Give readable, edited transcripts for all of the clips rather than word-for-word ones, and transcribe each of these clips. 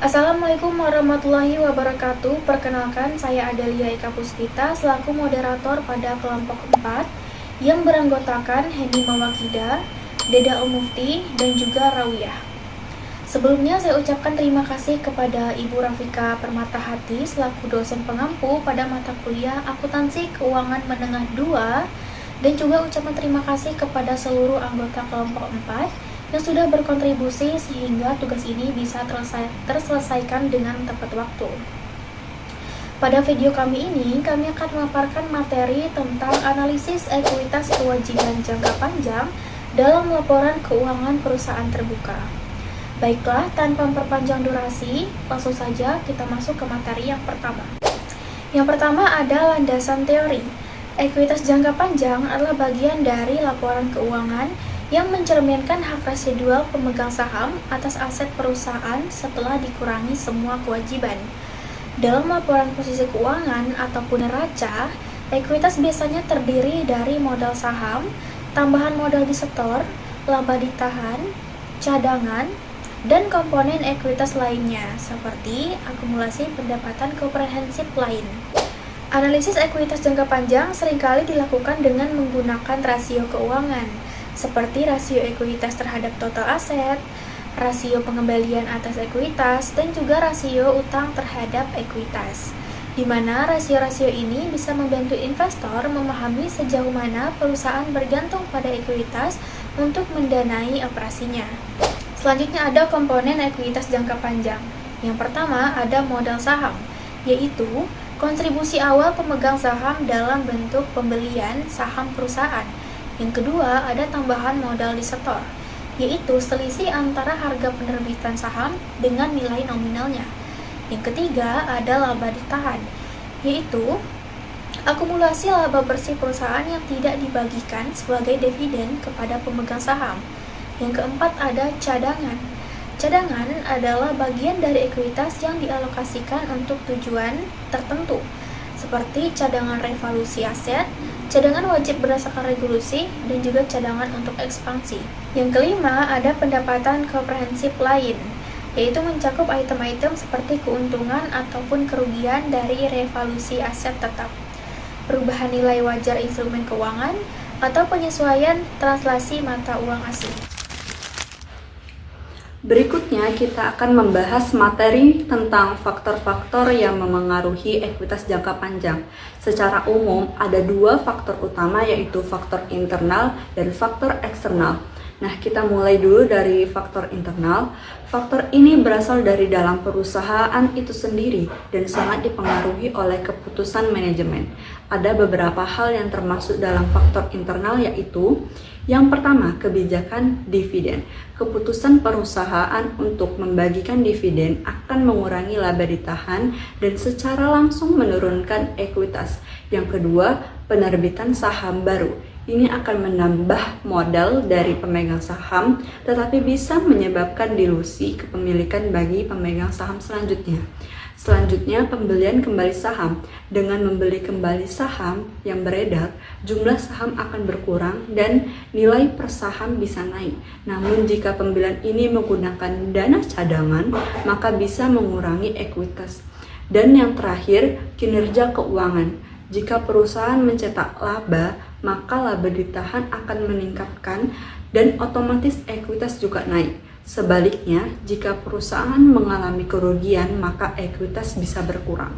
Assalamualaikum warahmatullahi wabarakatuh. Perkenalkan, saya Adelia Eka Puspita selaku moderator pada kelompok 4 yang beranggotakan Hendy Mawakida, Deda Mufti, dan juga Rawiyah. Sebelumnya saya ucapkan terima kasih kepada Ibu Rafika Permatahati selaku dosen pengampu pada mata kuliah Akuntansi Keuangan Menengah 2, dan juga ucapan terima kasih kepada seluruh anggota kelompok 4 yang sudah berkontribusi sehingga tugas ini bisa terselesaikan dengan tepat waktu. Pada video kami ini, kami akan memaparkan materi tentang analisis ekuitas kewajiban jangka panjang dalam laporan keuangan perusahaan terbuka. Baiklah, tanpa memperpanjang durasi, langsung saja kita masuk ke materi yang pertama. Yang pertama ada landasan teori. Ekuitas jangka panjang adalah bagian dari laporan keuangan yang mencerminkan hak residual pemegang saham atas aset perusahaan setelah dikurangi semua kewajiban. Dalam laporan posisi keuangan ataupun neraca, ekuitas biasanya terdiri dari modal saham, tambahan modal disetor, laba ditahan, cadangan, dan komponen ekuitas lainnya seperti akumulasi pendapatan komprehensif lain. Analisis ekuitas jangka panjang seringkali dilakukan dengan menggunakan rasio keuangan, seperti rasio ekuitas terhadap total aset, rasio pengembalian atas ekuitas, dan juga rasio utang terhadap ekuitas, di mana rasio-rasio ini bisa membantu investor memahami sejauh mana perusahaan bergantung pada ekuitas untuk mendanai operasinya. Selanjutnya ada komponen ekuitas jangka panjang. Yang pertama ada modal saham, yaitu kontribusi awal pemegang saham dalam bentuk pembelian saham perusahaan. Yang kedua ada tambahan modal disetor, yaitu selisih antara harga penerbitan saham dengan nilai nominalnya. Yang ketiga ada laba ditahan, yaitu akumulasi laba bersih perusahaan yang tidak dibagikan sebagai dividen kepada pemegang saham. Yang keempat ada cadangan. Cadangan adalah bagian dari ekuitas yang dialokasikan untuk tujuan tertentu, seperti cadangan revaluasi aset, cadangan wajib berdasarkan regulasi, dan juga cadangan untuk ekspansi. Yang kelima ada pendapatan komprehensif lain, yaitu mencakup item-item seperti keuntungan ataupun kerugian dari revaluasi aset tetap, perubahan nilai wajar instrumen keuangan, atau penyesuaian translasi mata uang asing. Berikutnya kita akan membahas materi tentang faktor-faktor yang memengaruhi ekuitas jangka panjang. Secara umum ada dua faktor utama, yaitu faktor internal dan faktor eksternal. Nah, kita mulai dulu dari faktor internal. Faktor ini berasal dari dalam perusahaan itu sendiri dan sangat dipengaruhi oleh keputusan manajemen. Ada beberapa hal yang termasuk dalam faktor internal, yaitu yang pertama, kebijakan dividen. Keputusan perusahaan untuk membagikan dividen akan mengurangi laba ditahan dan secara langsung menurunkan ekuitas. Yang kedua, penerbitan saham baru. Ini akan menambah modal dari pemegang saham, tetapi bisa menyebabkan dilusi kepemilikan bagi pemegang saham selanjutnya. Selanjutnya, pembelian kembali saham. Dengan membeli kembali saham yang beredar, jumlah saham akan berkurang dan nilai per saham bisa naik. Namun, jika pembelian ini menggunakan dana cadangan, maka bisa mengurangi ekuitas. Dan yang terakhir, kinerja keuangan. Jika perusahaan mencetak laba, maka laba ditahan akan meningkatkan dan otomatis ekuitas juga naik. Sebaliknya, jika perusahaan mengalami kerugian, maka ekuitas bisa berkurang.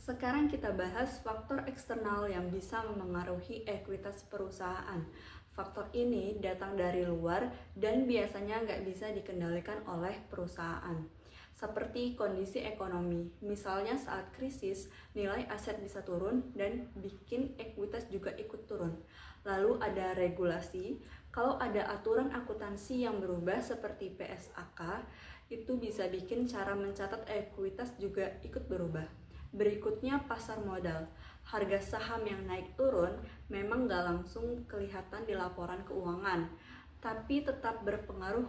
Sekarang kita bahas faktor eksternal yang bisa memengaruhi ekuitas perusahaan. Faktor ini datang dari luar dan biasanya nggak bisa dikendalikan oleh perusahaan. Seperti kondisi ekonomi, misalnya saat krisis, nilai aset bisa turun dan bikin ekuitas juga ikut turun. Lalu ada regulasi, kalau ada aturan akuntansi yang berubah seperti PSAK, itu bisa bikin cara mencatat ekuitas juga ikut berubah. Berikutnya pasar modal, harga saham yang naik turun memang nggak langsung kelihatan di laporan keuangan, tapi tetap berpengaruh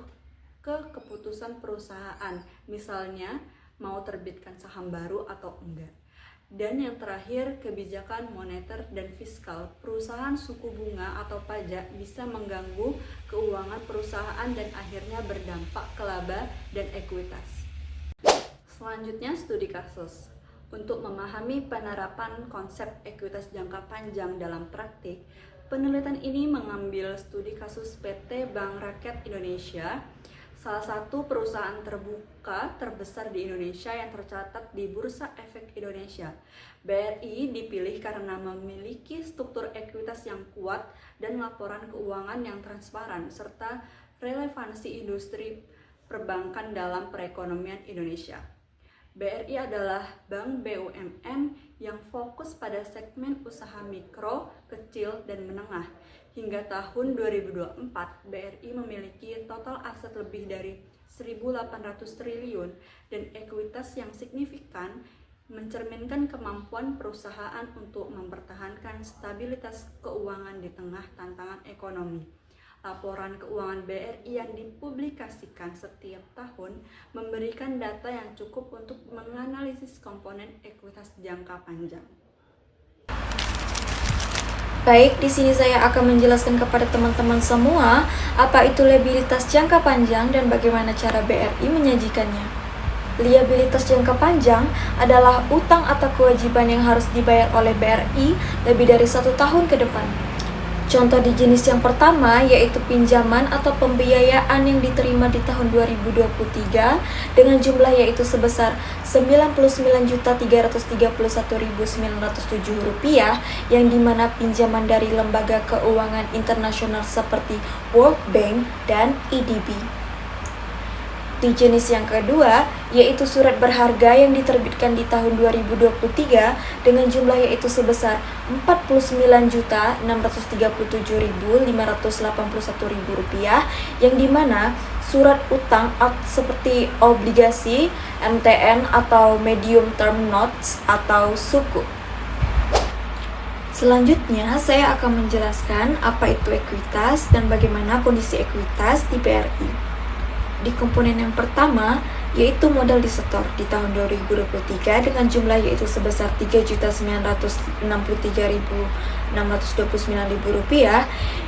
ke keputusan perusahaan, misalnya mau terbitkan saham baru atau enggak. Dan yang terakhir, kebijakan moneter dan fiskal. Perusahaan suku bunga atau pajak bisa mengganggu keuangan perusahaan dan akhirnya berdampak ke laba dan ekuitas. Selanjutnya, studi kasus. Untuk memahami penerapan konsep ekuitas jangka panjang dalam praktik, penelitian ini mengambil studi kasus PT Bank Rakyat Indonesia, salah satu perusahaan terbuka terbesar di Indonesia yang tercatat di Bursa Efek Indonesia. BRI dipilih karena memiliki struktur ekuitas yang kuat dan laporan keuangan yang transparan, serta relevansi industri perbankan dalam perekonomian Indonesia. BRI adalah bank BUMN yang fokus pada segmen usaha mikro, kecil, dan menengah. Hingga tahun 2024, BRI memiliki total aset lebih dari 1.800 triliun dan ekuitas yang signifikan, mencerminkan kemampuan perusahaan untuk mempertahankan stabilitas keuangan di tengah tantangan ekonomi. Laporan keuangan BRI yang dipublikasikan setiap tahun memberikan data yang cukup untuk menganalisis komponen ekuitas jangka panjang. Baik, di sini saya akan menjelaskan kepada teman-teman semua apa itu liabilitas jangka panjang dan bagaimana cara BRI menyajikannya. Liabilitas jangka panjang adalah utang atau kewajiban yang harus dibayar oleh BRI lebih dari 1 tahun ke depan. Contoh di jenis yang pertama yaitu pinjaman atau pembiayaan yang diterima di tahun 2023 dengan jumlah yaitu sebesar Rp99.331.907 yang dimana pinjaman dari lembaga keuangan internasional seperti World Bank dan EDB. Di jenis yang kedua, yaitu surat berharga yang diterbitkan di tahun 2023 dengan jumlah yaitu sebesar Rp49.637.581 yang dimana surat utang seperti obligasi, MTN atau medium term notes atau suku. Selanjutnya, saya akan menjelaskan apa itu ekuitas dan bagaimana kondisi ekuitas di BRI. Di komponen yang pertama, yaitu modal disetor di tahun 2023 dengan jumlah yaitu sebesar Rp3.963.629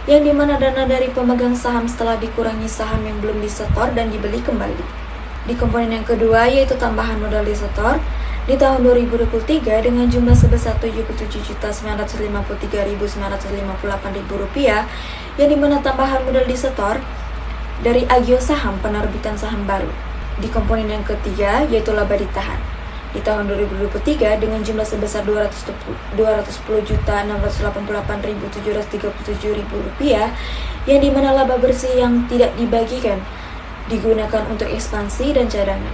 yang dimana dana dari pemegang saham setelah dikurangi saham yang belum disetor dan dibeli kembali. Di komponen yang kedua, yaitu tambahan modal disetor di tahun 2023 dengan jumlah sebesar Rp7.953.958 yang dimana tambahan modal disetor dari agio saham penerbitan saham baru. Di komponen yang ketiga yaitu laba ditahan di tahun 2023 dengan jumlah sebesar Rp210.688.737 yang dimana laba bersih yang tidak dibagikan digunakan untuk ekspansi dan cadangan.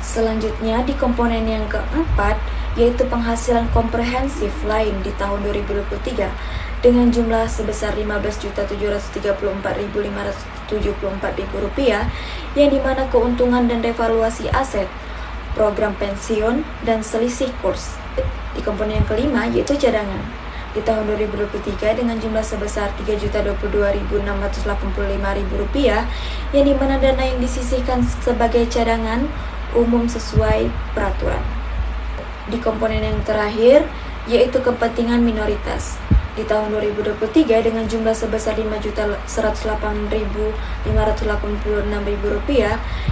Selanjutnya di komponen yang keempat yaitu penghasilan komprehensif lain di tahun 2023 dengan jumlah sebesar Rp15.734.574 yang dimana keuntungan dan revaluasi aset, program pensiun, dan selisih kurs. Di komponen yang kelima yaitu cadangan di tahun 2023 dengan jumlah sebesar Rp3.022.685 yang dimana dana yang disisihkan sebagai cadangan umum sesuai peraturan. Di komponen yang terakhir yaitu kepentingan minoritas di tahun 2023 dengan jumlah sebesar Rp5.108.586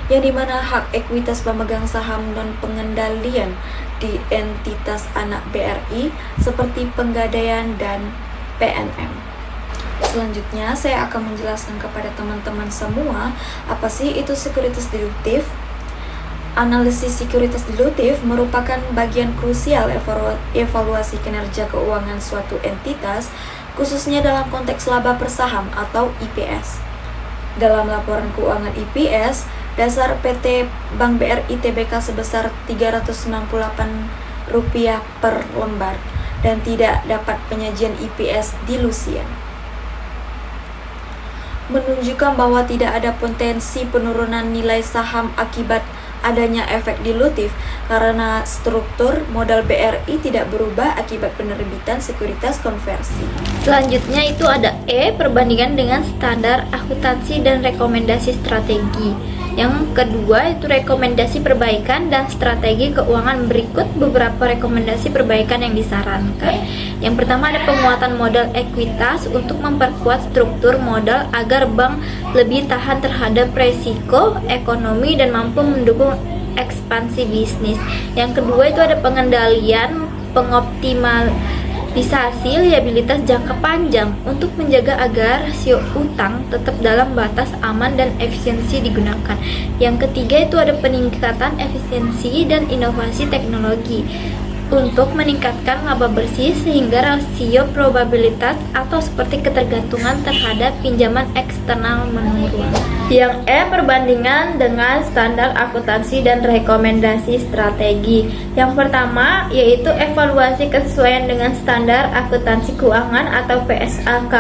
yang dimana hak ekuitas pemegang saham dan pengendalian di entitas anak BRI seperti Penggadaian dan PNM. Selanjutnya saya akan menjelaskan kepada teman-teman semua apa sih itu sekuritas deduktif. Analisis sekuritas deduktif merupakan bagian krusial evaluasi kinerja keuangan suatu entitas, khususnya dalam konteks laba per saham atau IPS. Dalam laporan keuangan IPS, dasar PT Bank BRI Tbk sebesar Rp368 per lembar dan tidak dapat penyajian IPS dilusian. Menunjukkan bahwa tidak ada potensi penurunan nilai saham akibat adanya efek dilutif karena struktur modal BRI tidak berubah akibat penerbitan sekuritas konversi. Selanjutnya itu ada E, perbandingan dengan standar akuntansi dan rekomendasi strategi. Yang kedua itu rekomendasi perbaikan dan strategi keuangan. Berikut beberapa rekomendasi perbaikan yang disarankan. Yang pertama ada penguatan modal ekuitas untuk memperkuat struktur modal agar bank lebih tahan terhadap resiko ekonomi dan mampu mendukung ekspansi bisnis. Yang kedua itu ada pengendalian, pengoptimalisasi liabilitas jangka panjang untuk menjaga agar rasio utang tetap dalam batas aman dan efisiensi digunakan. Yang ketiga itu ada peningkatan efisiensi dan inovasi teknologi untuk meningkatkan laba bersih sehingga rasio probabilitas atau seperti ketergantungan terhadap pinjaman eksternal menurun. Yang perbandingan dengan standar akuntansi dan rekomendasi strategi. Yang pertama yaitu evaluasi kesesuaian dengan standar akuntansi keuangan atau PSAK.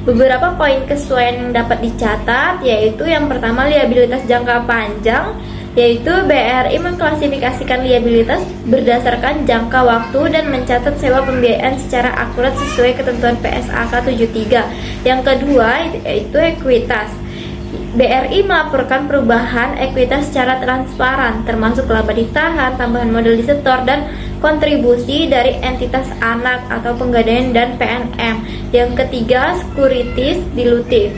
Beberapa poin kesesuaian yang dapat dicatat yaitu yang pertama liabilitas jangka panjang, yaitu BRI mengklasifikasikan liabilitas berdasarkan jangka waktu dan mencatat sewa pembiayaan secara akurat sesuai ketentuan PSAK 73. Yang kedua yaitu ekuitas. BRI melaporkan perubahan ekuitas secara transparan, termasuk laba ditahan, tambahan modal disetor, dan kontribusi dari entitas anak atau penggadaian dan PNM. Yang ketiga, sekuritis dilutif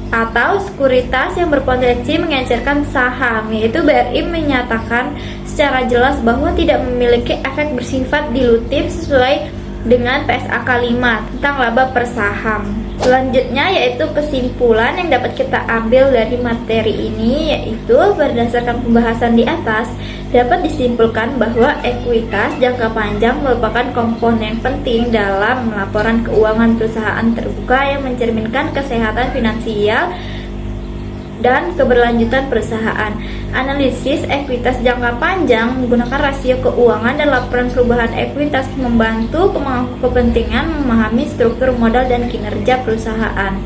atau sekuritas yang berpotensi mengencerkan saham, yaitu BRI menyatakan secara jelas bahwa tidak memiliki efek bersifat dilutif sesuai dengan PSAK 5 tentang laba per saham. Selanjutnya yaitu kesimpulan yang dapat kita ambil dari materi ini, yaitu berdasarkan pembahasan di atas dapat disimpulkan bahwa ekuitas jangka panjang merupakan komponen penting dalam laporan keuangan perusahaan terbuka yang mencerminkan kesehatan finansial dan keberlanjutan perusahaan. Analisis ekuitas jangka panjang menggunakan rasio keuangan dan laporan perubahan ekuitas membantu pemangku kepentingan memahami struktur modal dan kinerja perusahaan.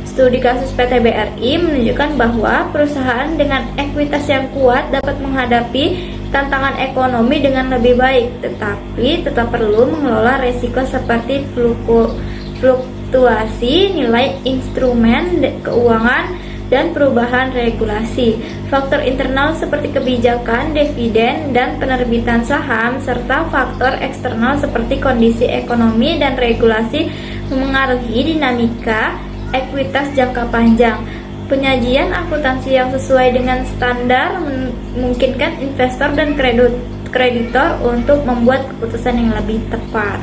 Studi kasus PT BRI menunjukkan bahwa perusahaan dengan ekuitas yang kuat dapat menghadapi tantangan ekonomi dengan lebih baik, tetapi tetap perlu mengelola resiko seperti fluktuasi nilai instrumen keuangan dan perubahan regulasi. Faktor internal seperti kebijakan, dividen, dan penerbitan saham, serta faktor eksternal seperti kondisi ekonomi dan regulasi memengaruhi dinamika ekuitas jangka panjang. Penyajian akuntansi yang sesuai dengan standar memungkinkan investor dan kreditor untuk membuat keputusan yang lebih tepat.